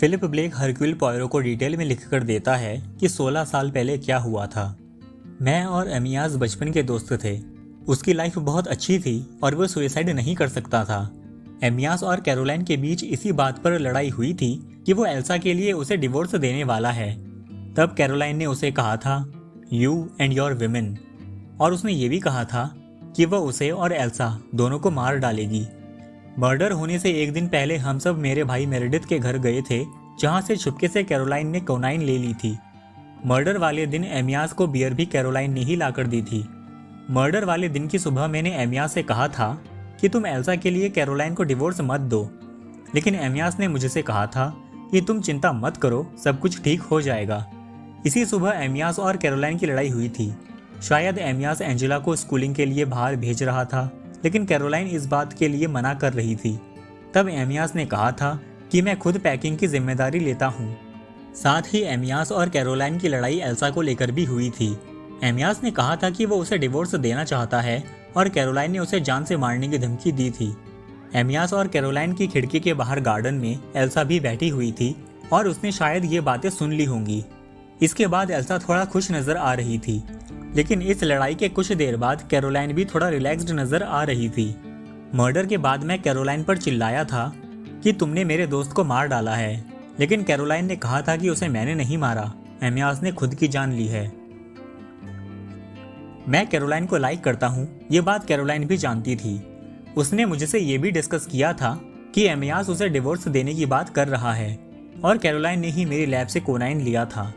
Philip black हरक्यूल पॉयरो को detail में लिखकर देता है कि 16 साल पहले क्या हुआ था। मैं और एमियास बचपन के दोस्त थे। उसकी लाइफ बहुत अच्छी थी और वो सुसाइड नहीं कर सकता था। एमियास और कैरोलाइन के बीच इसी बात पर लड़ाई हुई थी कि वो एल्सा के लिए उसे डिवोर्स देने वाला है। तब कैरोलाइन ने उसे कहा था यू एंड योर विमेन, और उसने ये भी कहा था कि वह उसे और एल्सा दोनों को मार डालेगी। मर्डर होने से एक दिन पहले हम सब मेरे भाई मेरेडिथ के घर गए थे, जहां से छुपके से कैरोलाइन ने कोनाइन ले ली थी। मर्डर वाले दिन एमियास को बियर भी कैरोलाइन ने ही लाकर दी थी। मर्डर वाले दिन की सुबह मैंने एमियास से कहा था कि तुम एल्सा के लिए कैरोलाइन को डिवोर्स मत दो, लेकिन एमियास ने मुझसे कहा था कि तुम चिंता मत करो, सब कुछ ठीक हो जाएगा। इसी सुबह एमियास और कैरोलाइन की लड़ाई हुई थी। शायद एमियास एंजेला को स्कूलिंग के लिए बाहर भेज रहा था, लेकिन कैरोलाइन इस बात के लिए मना कर रही थी। तब एमियास ने कहा था कि मैं खुद पैकिंग की जिम्मेदारी लेता हूँ। साथ ही एमियास और कैरोलाइन की लड़ाई एल्सा को लेकर भी हुई थी। एमियास ने कहा था कि वो उसे डिवोर्स देना चाहता है और कैरोलाइन ने उसे जान से मारने की धमकी दी थी। एमियास और कैरोलाइन की खिड़की के बाहर गार्डन में एल्सा भी बैठी हुई थी और उसने शायद ये बातें सुन ली होंगी। इसके बाद एल्सा थोड़ा खुश नजर आ रही थी, लेकिन इस लड़ाई के कुछ देर बाद कैरोलाइन भी थोड़ा रिलैक्स्ड नजर आ रही थी। मर्डर के बाद मैं कैरोलाइन पर चिल्लाया था कि तुमने मेरे दोस्त को मार डाला है, लेकिन कैरोलाइन ने कहा था कि उसे मैंने नहीं मारा, एमियास ने खुद की जान ली है। मैं कैरोलाइन को लाइक करता हूँ, ये बात कैरोलाइन भी जानती थी। उसने मुझसे ये भी डिस्कस किया था कि एमियास उसे डिवोर्स देने की बात कर रहा है और कैरोलाइन ने ही मेरी लैब से कोनाइन लिया था,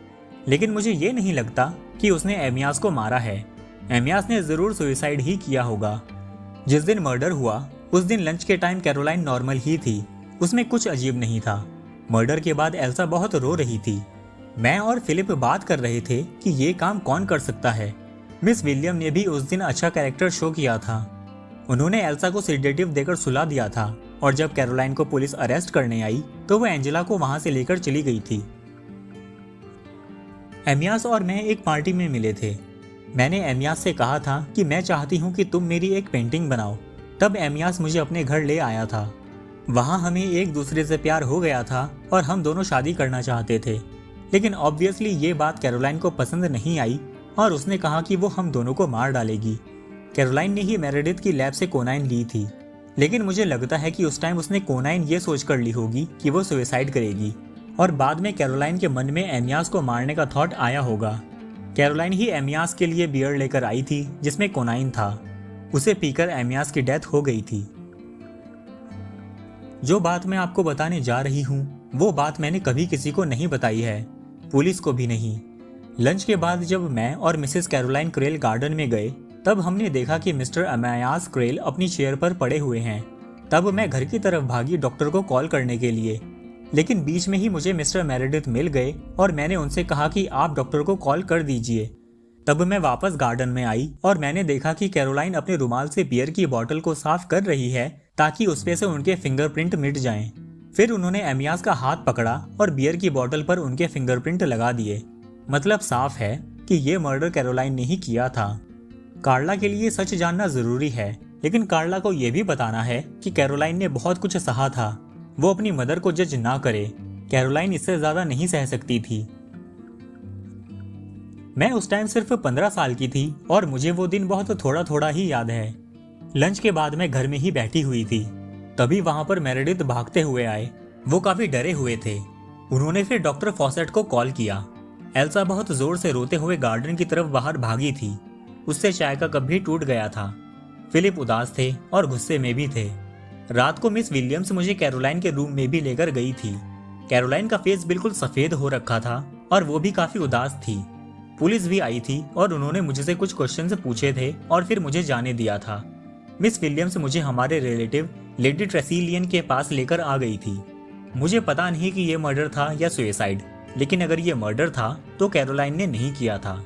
लेकिन मुझे ये नहीं लगता कि उसने एमियास को मारा है। एमियास ने जरूर सुसाइड ही किया होगा। जिस दिन मर्डर हुआ उस दिन लंच के टाइम कैरोलाइन नॉर्मल ही थी, उसमें कुछ अजीब नहीं था। मर्डर के बाद एल्सा बहुत रो रही थी। मैं और फिलिप बात कर रहे थे कि ये काम कौन कर सकता है। मिस विलियम ने भी उस दिन अच्छा कैरेक्टर शो किया था। उन्होंने एल्सा को सेडेटिव देकर सुला दिया था और जब कैरोलाइन को पुलिस अरेस्ट करने आई तो वो एंजेला को वहां से लेकर चली गई थी। एमियास और मैं एक पार्टी में मिले थे। मैंने एमियास से कहा था कि मैं चाहती हूँ कि तुम मेरी एक पेंटिंग बनाओ। तब एमियास मुझे अपने घर ले आया था। वहाँ हमें एक दूसरे से प्यार हो गया था और हम दोनों शादी करना चाहते थे, लेकिन ऑब्वियसली ये बात कैरोलाइन को पसंद नहीं आई और उसने कहा कि वो हम दोनों को मार डालेगी। कैरोलाइन ने ही मेरेडिथ की लैब से कोनाइन ली थी, लेकिन मुझे लगता है कि उस टाइम उसने कोनाइन ये सोच कर ली होगी कि वो सुसाइड करेगी और बाद में कैरोलाइन के मन में एमियास को मारने का थॉट आया होगा। कैरोलाइन ही एमियास के लिए बियर लेकर आई थी जिसमें कोनाइन था। उसे पीकर एमियास की डेथ हो गई थी। जो बात मैं आपको बताने जा रही हूँ वो बात मैंने कभी किसी को नहीं बताई है, पुलिस को भी नहीं। लंच के बाद जब मैं और मिसेस कैरोलाइन क्रेल गार्डन में गए तब हमने देखा कि मिस्टर एमियास क्रेल अपनी चेयर पर पड़े हुए हैं। तब मैं घर की तरफ भागी डॉक्टर को कॉल करने के लिए, लेकिन बीच में ही मुझे मिस्टर मेरेडिथ मिल गए और मैंने उनसे कहा कि आप डॉक्टर को कॉल कर दीजिए। तब मैं वापस गार्डन में आई और मैंने देखा कि कैरोलाइन अपने रुमाल से बियर की बोतल को साफ कर रही है ताकि उसपे से उनके फिंगरप्रिंट मिट जाएं। फिर उन्होंने एमियास का हाथ पकड़ा और बियर की बोतल पर उनके फिंगरप्रिंट लगा दिए। मतलब साफ है कि ये मर्डर कैरोलाइन ने ही किया था। कार्ला के लिए सच जानना जरूरी है, लेकिन कार्ला को यह भी बताना है कि कैरोलाइन ने बहुत कुछ सहा था। वो अपनी मदर को जज ना करे, कैरोलाइन इससे ज्यादा नहीं सह सकती थी। मैं उस टाइम सिर्फ 15 साल की थी और मुझे वो दिन बहुत थोड़ा थोड़ा ही याद है। लंच के बाद मैं घर में ही बैठी हुई थी, तभी वहां पर मेरेडिथ भागते हुए आए। वो काफी डरे हुए थे। उन्होंने फिर डॉक्टर फॉसेट को कॉल किया। एल्सा बहुत जोर से रोते हुए गार्डन की तरफ बाहर भागी थी। उससे चाय का कप भी टूट गया था। फिलिप उदास थे और गुस्से में भी थे। रात को मिस विलियम्स मुझे कैरोलाइन के रूम में भी लेकर गई थी। कैरोलाइन का फेस बिल्कुल सफेद हो रखा था और वो भी काफी उदास थी। पुलिस भी आई थी और उन्होंने मुझसे कुछ क्वेश्चंस पूछे थे और फिर मुझे जाने दिया था। मिस विलियम्स मुझे हमारे रिलेटिव लेडी ट्रेसिलियन के पास लेकर आ गई थी। मुझे पता नहीं कि ये मर्डर था या सुसाइड, लेकिन अगर ये मर्डर था तो कैरोलाइन ने नहीं किया था।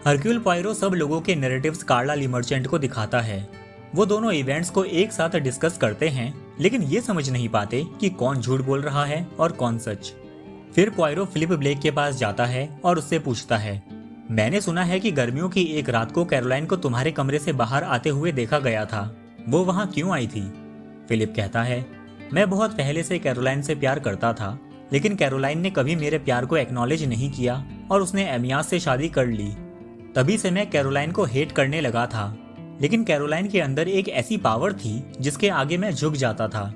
हरक्यूल पॉयरो सब लोगों के नैरेटिव्स कार्ला ली मर्चेंट को दिखाता है। वो दोनों इवेंट्स को एक साथ डिस्कस करते हैं, लेकिन ये समझ नहीं पाते कि कौन झूठ बोल रहा है और कौन सच। फिर पॉयरो फिलिप ब्लेक के पास जाता है और उससे पूछता है, मैंने सुना है कि गर्मियों की एक रात को कैरोलाइन को तुम्हारे कमरे से बाहर आते हुए देखा गया था, वो वहां क्यों आई थी? फिलिप कहता है, मैं बहुत पहले से कैरोलाइन से प्यार करता था, लेकिन कैरोलाइन ने कभी मेरे प्यार को एक्नॉलेज नहीं किया और उसने एमियास से शादी कर ली। तभी से मैं कैरोलाइन को हेट करने लगा था, लेकिन कैरोलाइन के अंदर एक ऐसी पावर थी जिसके आगे मैं झुक जाता था।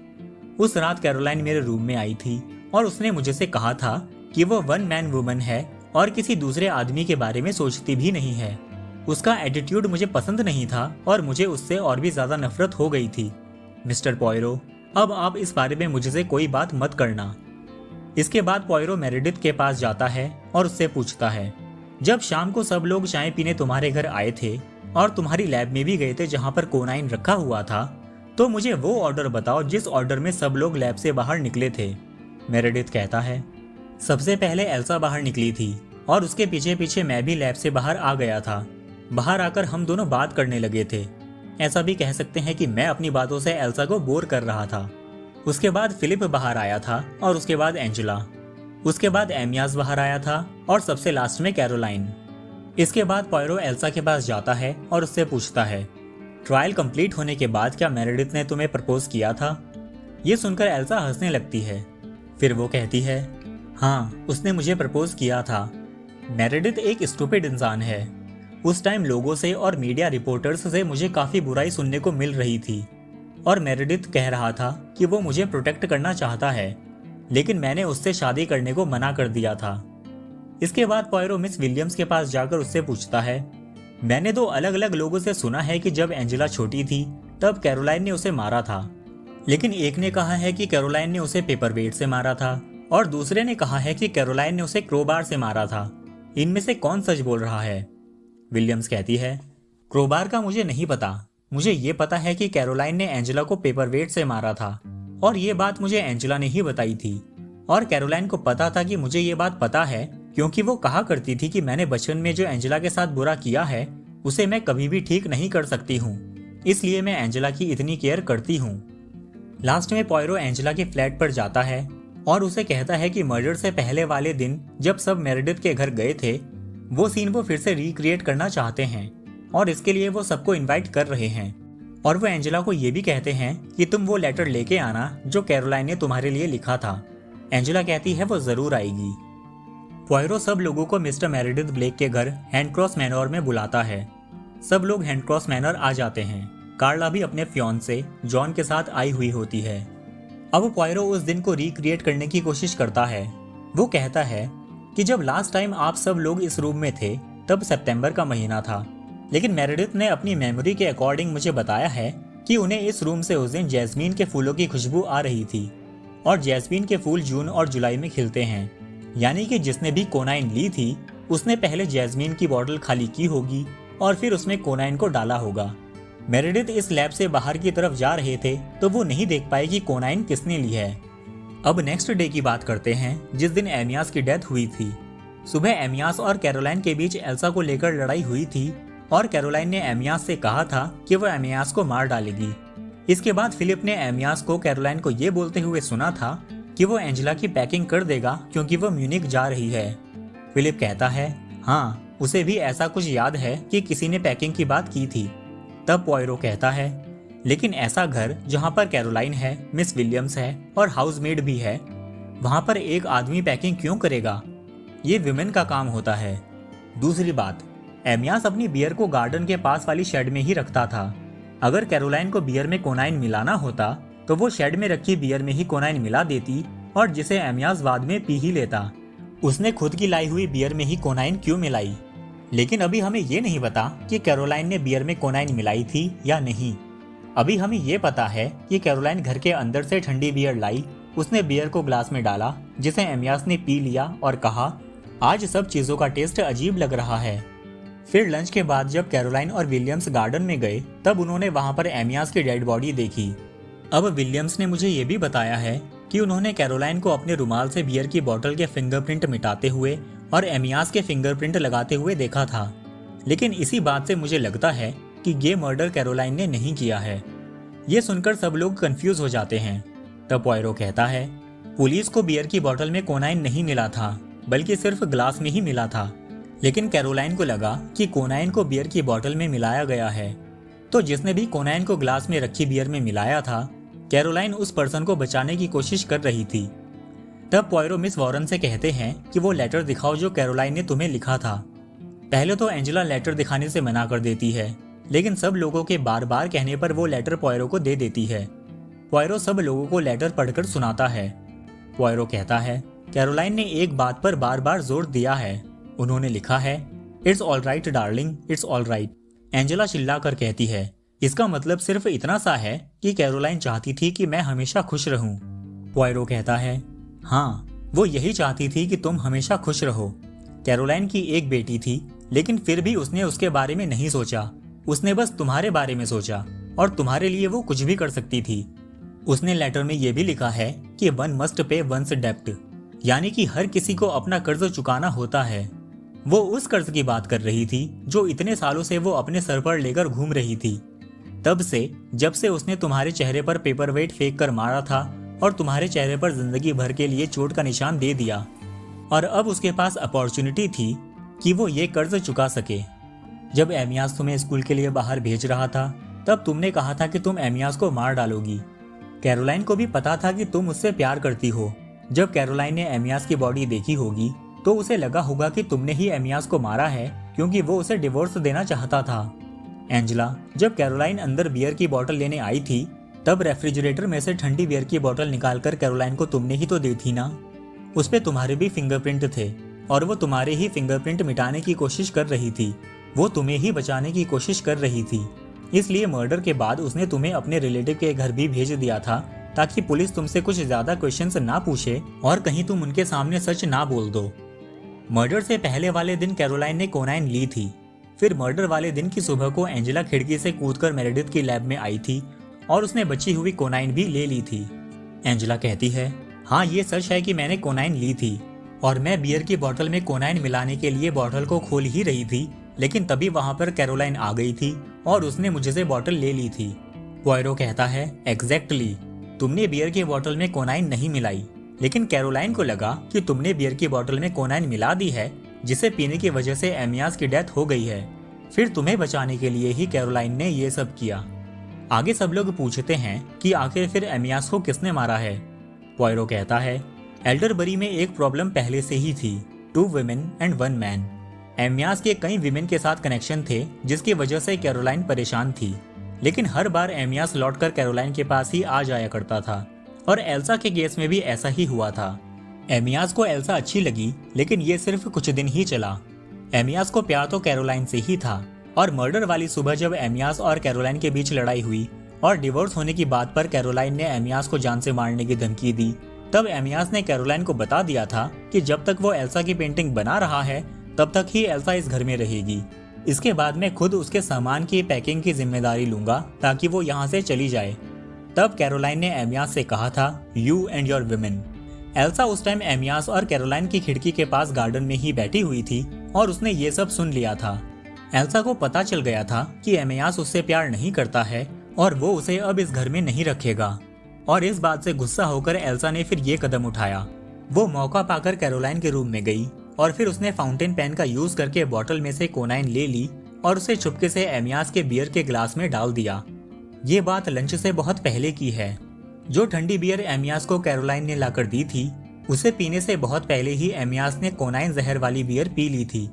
उस रात कैरोलाइन मेरे रूम में आई थी और उसने मुझे से कहा था कि वो वन मैन वुमन है और किसी दूसरे आदमी के बारे में सोचती भी नहीं है। उसका एटीट्यूड मुझे पसंद नहीं था और मुझे उससे और भी ज्यादा नफरत हो गई थी। मिस्टर पॉयरो, अब आप इस बारे में मुझसे कोई बात मत करना। इसके बाद पॉयरो मेरेडिथ के पास जाता है और उससे पूछता है, जब शाम को सब लोग चाय पीने तुम्हारे घर आए थे और तुम्हारी लैब में भी गए थे जहां पर कोनाइन रखा हुआ था, तो मुझे वो ऑर्डर बताओ जिस ऑर्डर में सब लोग लैब से बाहर निकले थे। मेरेडिथ कहता है, सबसे पहले एल्सा बाहर निकली थी और उसके पीछे पीछे मैं भी लैब से बाहर आ गया था। बाहर आकर हम दोनों बात करने लगे थे। ऐसा भी कह सकते हैं कि मैं अपनी बातों से एल्सा को बोर कर रहा था। उसके बाद फिलिप बाहर आया था और उसके बाद एंजेला। उसके बाद एमियास बाहर आया था और सबसे लास्ट में कैरोलाइन। इसके बाद पॉयरो एल्सा के पास जाता है और उससे पूछता है, ट्रायल कंप्लीट होने के बाद क्या मेरेडिथ ने तुम्हें प्रपोज किया था? ये सुनकर एल्सा हंसने लगती है। फिर वो कहती है, हाँ, उसने मुझे प्रपोज किया था। मेरेडिथ एक स्टूपिड इंसान है। उस टाइम लोगों से और मीडिया रिपोर्टर्स से मुझे काफी बुराई सुनने को मिल रही थी और मेरेडिथ कह रहा था कि वो मुझे प्रोटेक्ट करना चाहता है, लेकिन मैंने उससे शादी करने को मना कर दिया था। इसके बाद पॉयरो मिस विलियम्स के पास जाकर उससे पूछता है, मैंने 2 अलग अलग लोगों से सुना है कि जब एंजेला छोटी थी तब कैरोलाइन ने उसे मारा था, लेकिन एक ने कहा है कि कैरोलाइन ने उसे पेपरवेट से मारा था और दूसरे ने कहा है कि कैरोलाइन ने उसे क्रोबार से मारा था। इनमें से कौन सच बोल रहा है? विलियम्स कहती है, क्रोबार का मुझे नहीं पता। मुझे ये पता है कि कैरोलाइन ने एंजेला को पेपरवेट से मारा था और ये बात मुझे एंजेला ने ही बताई थी और कैरोलाइन को पता था कि मुझे ये बात पता है क्योंकि वो कहा करती थी कि मैंने बचपन में जो एंजेला के साथ बुरा किया है उसे मैं कभी भी ठीक नहीं कर सकती हूँ, इसलिए मैं एंजेला की इतनी केयर करती हूँ। लास्ट में पॉयरो एंजेला के फ्लैट पर जाता है और उसे कहता है कि मर्डर से पहले वाले दिन जब सब मेरेडिथ के घर गए थे वो सीन वो फिर से रिक्रिएट करना चाहते हैं और इसके लिए वो सबको इनवाइट कर रहे हैं और वो एंजेला को ये भी कहते हैं कि तुम वो लेटर लेके आना जो कैरोलाइन ने तुम्हारे लिए लिखा था। एंजेला कहती है वो जरूर आएगी। पॉयरो सब लोगों को मिस्टर मेरेडिथ ब्लेक के घर हैंडक्रॉस मैनर में बुलाता है। सब लोग हैंडक्रॉस मैनर आ जाते हैं। कार्ला भी अपने फियांसे जॉन के साथ आई हुई होती है। अब पॉयरो उस दिन को रिक्रिएट करने की कोशिश करता है। वो कहता है कि जब लास्ट टाइम आप सब लोग इस रूम में थे तब सितंबर का महीना था, लेकिन मेरेडिथ ने अपनी मेमोरी के अकॉर्डिंग मुझे बताया है कि उन्हें इस रूम से उस दिन जैस्मीन के फूलों की खुशबू आ रही थी और जैस्मीन के फूल जून और जुलाई में खिलते हैं, यानी कि जिसने भी कोनाइन ली थी उसने पहले जैस्मीन की बोतल खाली की होगी और फिर उसमें कोनाइन को डाला होगा। मेरेडिथ इस लैब से बाहर की तरफ जा रहे थे तो वो नहीं देख पाए कि कोनाइन किसने ली है। अब नेक्स्ट डे की बात करते हैं जिस दिन एमियास की डेथ हुई थी। सुबह एमियास और कैरोलाइन के बीच एल्सा को लेकर लड़ाई हुई थी और कैरोलाइन ने एमियास से कहा था कि वो एमियास को मार डालेगी। इसके बाद फिलिप ने एमियास को कैरोलाइन को ये बोलते हुए सुना था कि वो एंजेला की पैकिंग कर देगा क्योंकि वो म्यूनिक जा रही है। फिलिप कहता है, हाँ, उसे भी ऐसा कुछ याद है कि किसी ने पैकिंग की बात की थी। तब पॉयरो कहता है, लेकिन ऐसा घर जहाँ पर कैरोलाइन है, मिस विलियम्स है और हाउसमेड भी है, वहाँ पर एक आदमी पैकिंग क्यों करेगा? ये विमेन का काम होता है। दूसरी बात, एमियास अपनी बियर को गार्डन के पास वाली शेड में ही रखता था। अगर कैरोलाइन को बियर में कोनाइन मिलाना होता तो वो शेड में रखी बियर में ही कोनाइन मिला देती और जिसे एमियास बाद में पी ही लेता। उसने खुद की लाई हुई बियर में ही कोनाइन क्यों मिलाई? लेकिन अभी हमें ये नहीं पता कि कैरोलाइन ने बियर में कोनाइन मिलाई थी या नहीं। अभी हमें ये पता है कि कैरोलाइन घर के अंदर से ठंडी बियर लाई, उसने बियर को ग्लास में डाला जिसे एमियास ने पी लिया और कहा, आज सब चीजों का टेस्ट अजीब लग रहा है। फिर लंच के बाद जब कैरोलाइन और विलियम्स गार्डन में गए तब उन्होंने वहां पर एमियास की डेड बॉडी देखी। अब विलियम्स ने मुझे ये भी बताया है कि उन्होंने कैरोलाइन को अपने रुमाल से बियर की बोतल के फिंगरप्रिंट मिटाते हुए और एमियास के फिंगरप्रिंट लगाते हुए देखा था। लेकिन इसी बात से मुझे लगता है कि ये मर्डर कैरोलाइन ने नहीं किया है। ये सुनकर सब लोग कंफ्यूज हो जाते हैं। तब पॉयरो कहता है, पुलिस को बियर की बोतल में कोनाइन नहीं मिला था बल्कि सिर्फ ग्लास में ही मिला था, लेकिन कैरोलाइन को लगा कि कोनाइन को बियर की बोतल में मिलाया गया है। तो जिसने भी कोनाइन को ग्लास में रखी बियर में मिलाया था, कैरोलाइन उस पर्सन को बचाने की कोशिश कर रही थी। तब पॉयरो मिस वॉरन से कहते हैं कि वो लेटर दिखाओ जो कैरोलाइन ने तुम्हें लिखा था। पहले तो एंजेला लेटर दिखाने से मना कर देती है, लेकिन सब लोगों के बार बार कहने पर वो लेटर पॉयरो को दे देती है। पॉयरो सब लोगों को लेटर पढ़कर सुनाता है। पॉयरो कहता है, कैरोलाइन ने एक बात पर बार बार जोर दिया है। उन्होंने लिखा है, it's all right darling, it's all right. Angela चिल्ला कर कहती है, इसका मतलब सिर्फ इतना सा है कि कैरोलाइन चाहती थी कि मैं हमेशा खुश रहूं। पॉयरो कहता है, हाँ, वो यही चाहती थी कि तुम हमेशा खुश रहो। कैरोलाइन की एक बेटी थी, लेकिन फिर भी उसने उसके बारे में नहीं सोचा। उसने बस तुम्हारे बारे में सोचा और तुम्हारे लिए वो कुछ भी कर सकती थी। उसने लेटर में ये भी लिखा है कि वन मस्ट पे वंस डेप्ट, यानी कि हर किसी को अपना कर्ज चुकाना होता है। वो उस कर्ज की बात कर रही थी जो इतने सालों से वो अपने सर पर लेकर घूम रही थी। तब से जब से उसने तुम्हारे चेहरे पर पेपर वेट फेंक कर मारा था और तुम्हारे चेहरे पर जिंदगी भर के लिए चोट का निशान दे दिया, और अब उसके पास अपॉर्चुनिटी थी कि वो ये कर्ज चुका सके। जब एमियास तुम्हें स्कूल के लिए बाहर भेज रहा था, तब तुमने कहा था कि तुम एमियास को मार डालोगी। कैरोलाइन को भी पता था कि तुम उससे प्यार करती हो। जब कैरोलाइन ने एमियास की बॉडी देखी होगी तो उसे लगा होगा कि तुमने ही एमियास को मारा है, क्योंकि वो उसे डिवोर्स देना चाहता था। एंजेला, जब कैरोलाइन अंदर बियर की बोतल लेने आई थी, तब रेफ्रिजरेटर में से ठंडी बियर की बोतल निकालकर कैरोलाइन को तुमने ही तो दी थी ना। उस पे तुम्हारे भी फिंगरप्रिंट थे और वो तुम्हारे ही फिंगरप्रिंट मिटाने की कोशिश कर रही थी। वो तुम्हें ही बचाने की कोशिश कर रही थी। इसलिए मर्डर के बाद उसने तुम्हें अपने रिलेटिव के घर भी भेज दिया था, ताकि पुलिस तुमसे कुछ ज्यादा क्वेश्चंस ना पूछे और कहीं तुम उनके सामने सच ना बोल दो। मर्डर से पहले वाले दिन कैरोलाइन ने कोनाइन ली थी। फिर मर्डर वाले दिन की सुबह को एंजेला खिड़की से कूदकर मेरेडिथ की लैब में आई थी और उसने बची हुई कोनाइन भी ले ली थी। एंजेला कहती है, हाँ, ये सच है कि मैंने कोनाइन ली थी और मैं बियर की बोतल में कोनाइन मिलाने के लिए बोतल को खोल ही रही थी, लेकिन तभी वहां पर कैरोलाइन आ गई थी और उसने मुझे से बोतल ले ली थी। पॉयरो कहता है, एग्जैक्टली, तुमने बियर की बोतल में कोनाइन नहीं मिलाई, लेकिन कैरोलाइन को लगा कि तुमने बियर की बोतल में कोनाइन मिला दी है, जिसे पीने की वजह से एमियास की डेथ हो गई है। फिर तुम्हें बचाने के लिए ही कैरोलाइन ने ये सब किया। आगे सब लोग पूछते हैं कि आखिर फिर एमियास को किसने मारा है। पॉयरो कहता है, एल्डरबरी में एक प्रॉब्लम पहले से ही थी, 2 वुमेन एंड 1 मैन। एमियास के कई विमेन के साथ कनेक्शन थे, जिसकी वजह से कैरोलाइन परेशान थी, लेकिन हर बार एमियास लौटकर कैरोलाइन के पास ही आ जाया करता था, और एल्सा के केस में भी ऐसा ही हुआ था। एमियास को एल्सा अच्छी लगी, लेकिन ये सिर्फ कुछ दिन ही चला। एमियास को प्यार तो कैरोलाइन से ही था, और मर्डर वाली सुबह जब एमियास और कैरोलाइन के बीच लड़ाई हुई और डिवोर्स होने की बात पर कैरोलाइन ने एमियास को जान से मारने की धमकी दी, तब एमियास ने कैरोलाइन को बता दिया था कि जब तक वो एल्सा की पेंटिंग बना रहा है तब तक ही एल्सा इस घर में रहेगी। इसके बाद मैं खुद उसके सामान की पैकिंग की जिम्मेदारी लूंगा ताकि वो यहाँ से चली जाए। तब कैरोलाइन ने एमियास से कहा था, you and your women. Elsa उस टाइम एमियास और कैरोलाइन की खिड़की के पास गार्डन में ही बैठी हुई थी और उसने ये सब सुन लिया था। एल्सा को पता चल गया था कि एमियास उससे प्यार नहीं करता है और वो उसे अब इस घर में नहीं रखेगा, और इस बात से गुस्सा होकर एल्सा ने फिर ये कदम उठाया। वो मौका पाकर कैरोलाइन के रूम में गई और फिर उसने फाउंटेन पेन का यूज करके बोतल में से कोनाइन ले ली और उसे चुपके से एमियास के बियर के ग्लास में डाल दिया। ये बात लंच से बहुत पहले की है। जो ठंडी बियर एमियास को कैरोलाइन ने लाकर दी थी, उसे पीने से बहुत पहले ही एमियास ने कोनाइन जहर वाली बियर पी ली थी।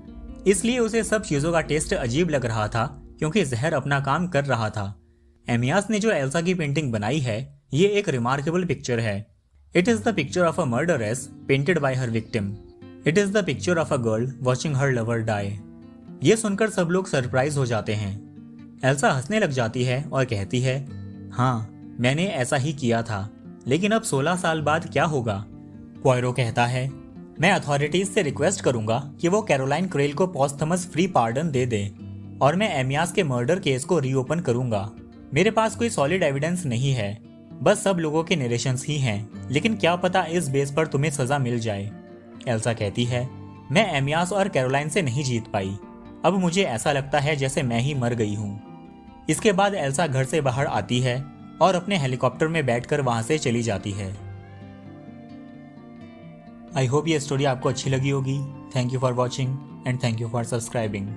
इसलिए उसे सब चीजों का टेस्ट अजीब लग रहा था, क्योंकि जहर अपना काम कर रहा था। एमियास ने जो एल्सा की पेंटिंग बनाई है, ये एक रिमार्केबल पिक्चर है। It is the picture of a murderess painted by her victim. It is the picture of a girl watching her lover die. ये सुनकर सब लोग सरप्राइज हो जाते हैं। एल्सा हंसने लग जाती है और कहती है, हाँ, मैंने ऐसा ही किया था, लेकिन अब 16 साल बाद क्या होगा। पॉयरो कहता है, मैं अथॉरिटीज से रिक्वेस्ट करूंगा कि वो कैरोलाइन क्रेल को पॉस्थमस फ्री पार्डन दे दें और मैं एमियास के मर्डर केस को रीओपन करूंगा। मेरे पास कोई सॉलिड एविडेंस नहीं है, बस सब लोगों के नरेशंस ही हैं, लेकिन क्या पता इस बेस पर तुम्हें सजा मिल जाए। एल्सा कहती है, मैं एमियास और कैरोलाइन से नहीं जीत पाई। अब मुझे ऐसा लगता है जैसे मैं ही मर गई हूँ। इसके बाद एल्सा घर से बाहर आती है और अपने हेलीकॉप्टर में बैठकर वहां से चली जाती है। आई होप ये स्टोरी आपको अच्छी लगी होगी। Thank you for watching and thank you for subscribing.